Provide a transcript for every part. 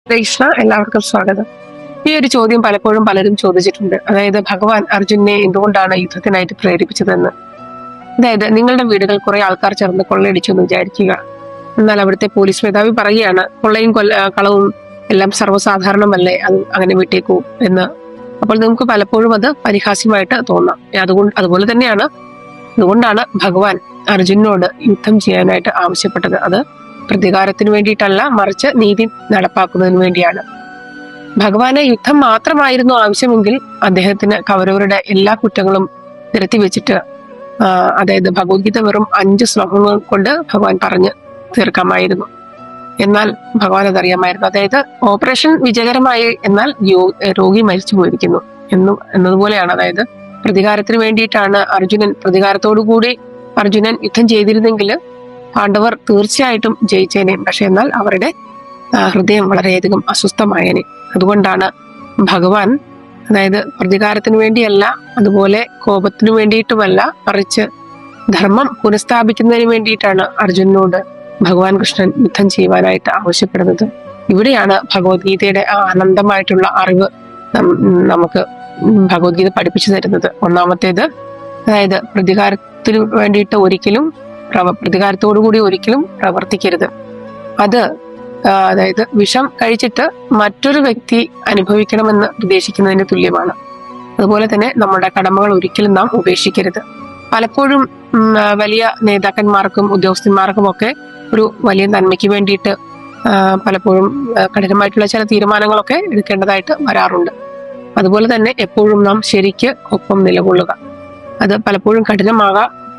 കൃഷ്ണ, എല്ലാവർക്കും സ്വാഗതം. ഈ ഒരു ചോദ്യം പലപ്പോഴും പലരും ചോദിച്ചിട്ടുണ്ട്. അതായത് ഭഗവാൻ അർജുനെ എന്തുകൊണ്ടാണ് യുദ്ധത്തിനായിട്ട് പ്രേരിപ്പിച്ചതെന്ന്. അതായത് നിങ്ങളുടെ വീടുകൾ കുറെ ആൾക്കാർ ചേർന്ന് കൊള്ളയടിച്ചു എന്ന് വിചാരിക്കുക. എന്നാൽ അവിടുത്തെ പോലീസ് മേധാവി പറയുകയാണ് കൊള്ളയും കളവും എല്ലാം സർവ്വസാധാരണമല്ലേ, അത് അങ്ങനെ വിട്ടേക്കൂ എന്ന്. അപ്പോൾ നമുക്ക് പലപ്പോഴും അത് പരിഹാസ്യമായിട്ട് തോന്നാം. അതുപോലെ തന്നെയാണ് അതുകൊണ്ടാണ് ഭഗവാൻ അർജുനോട് യുദ്ധം ചെയ്യാനായിട്ട് ആവശ്യപ്പെട്ടത്. അത് പ്രതികാരത്തിന് വേണ്ടിയിട്ടല്ല, മറിച്ച് നീതി നടപ്പാക്കുന്നതിന് വേണ്ടിയാണ്. ഭഗവാന് യുദ്ധം മാത്രമായിരുന്നു ആവശ്യമെങ്കിൽ അദ്ദേഹത്തിന് കൗരവരുടെ എല്ലാ കുറ്റങ്ങളും നിരത്തി വെച്ചിട്ട് അതായത് ഭഗവത്ഗീത വെറും 5 ശ്ലോകങ്ങൾ കൊണ്ട് ഭഗവാൻ പറഞ്ഞ് തീർക്കാമായിരുന്നു. എന്നാൽ ഭഗവാൻ അതറിയാമായിരുന്നു. അതായത് ഓപ്പറേഷൻ വിജയകരമായി, എന്നാൽ രോഗി മരിച്ചു പോയിരിക്കുന്നു എന്നതുപോലെയാണ്. അതായത് പ്രതികാരത്തിന് വേണ്ടിയിട്ടാണ് പ്രതികാരത്തോടുകൂടി അർജുനൻ യുദ്ധം ചെയ്തിരുന്നെങ്കിൽ പാണ്ഡവർ തീർച്ചയായിട്ടും ജയിച്ചേനെ. പക്ഷെ എന്നാൽ അവരുടെ ഹൃദയം വളരെയധികം അസ്വസ്ഥമായേനെ. അതുകൊണ്ടാണ് ഭഗവാൻ, അതായത് പ്രതികാരത്തിന് വേണ്ടിയല്ല, അതുപോലെ കോപത്തിനു വേണ്ടിയിട്ടുമല്ല, മറിച്ച് ധർമ്മം പുനഃസ്ഥാപിക്കുന്നതിന് വേണ്ടിയിട്ടാണ് അർജുനനോട് ഭഗവാൻ കൃഷ്ണൻ യുദ്ധം ചെയ്യുവാനായിട്ട് ആവശ്യപ്പെടുന്നത്. ഇവിടെയാണ് ഭഗവത്ഗീതയുടെ ആ അനന്തമായിട്ടുള്ള അറിവ് നമുക്ക് ഭഗവത്ഗീത പഠിപ്പിച്ചു തരുന്നത്. ഒന്നാമത്തേത്, അതായത് പ്രതികാരത്തിന് വേണ്ടിയിട്ട് പ്രതികാരത്തോടുകൂടി ഒരിക്കലും പ്രവർത്തിക്കരുത്. അത് അതായത് വിഷം കഴിച്ചിട്ട് മറ്റൊരു വ്യക്തി അനുഭവിക്കണമെന്ന് പ്രതീക്ഷിക്കുന്നതിന് തുല്യമാണ്. അതുപോലെ തന്നെ നമ്മുടെ കടമകൾ ഒരിക്കലും നാം ഉപേക്ഷിക്കരുത്. പലപ്പോഴും വലിയ നേതാക്കന്മാർക്കും ഉദ്യോഗസ്ഥന്മാർക്കും ഒക്കെ ഒരു വലിയ നന്മയ്ക്ക് വേണ്ടിയിട്ട് പലപ്പോഴും കഠിനമായിട്ടുള്ള ചില തീരുമാനങ്ങളൊക്കെ എടുക്കേണ്ടതായിട്ട് വരാറുണ്ട്. അതുപോലെ തന്നെ എപ്പോഴും നാം ശരിക്ക് ഒപ്പം നിലകൊള്ളുക. അത് പലപ്പോഴും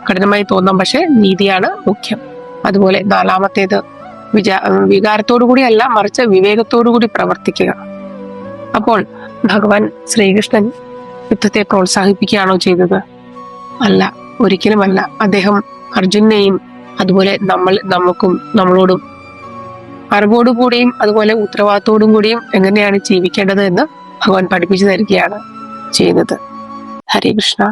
കഠിനമായി തോന്നാം, പക്ഷെ നീതിയാണ് മുഖ്യം. അതുപോലെ 4-മത്തേത്, വികാരത്തോടുകൂടി അല്ല, മറിച്ച് വിവേകത്തോടുകൂടി പ്രവർത്തിക്കുക. അപ്പോൾ ഭഗവാൻ ശ്രീകൃഷ്ണൻ യുദ്ധത്തെ പ്രോത്സാഹിപ്പിക്കുകയാണോ ചെയ്തത്? അല്ല, ഒരിക്കലുമല്ല. അദ്ദേഹം അർജുനെയും അതുപോലെ നമ്മളോടും അറിവോടുകൂടിയും അതുപോലെ ഉത്തരവാദിത്തോടും കൂടിയും എങ്ങനെയാണ് ജീവിക്കേണ്ടത് എന്ന് ഭഗവാൻ പഠിപ്പിച്ചു തരികയാണ് ചെയ്യുന്നത്. ഹരേ കൃഷ്ണ.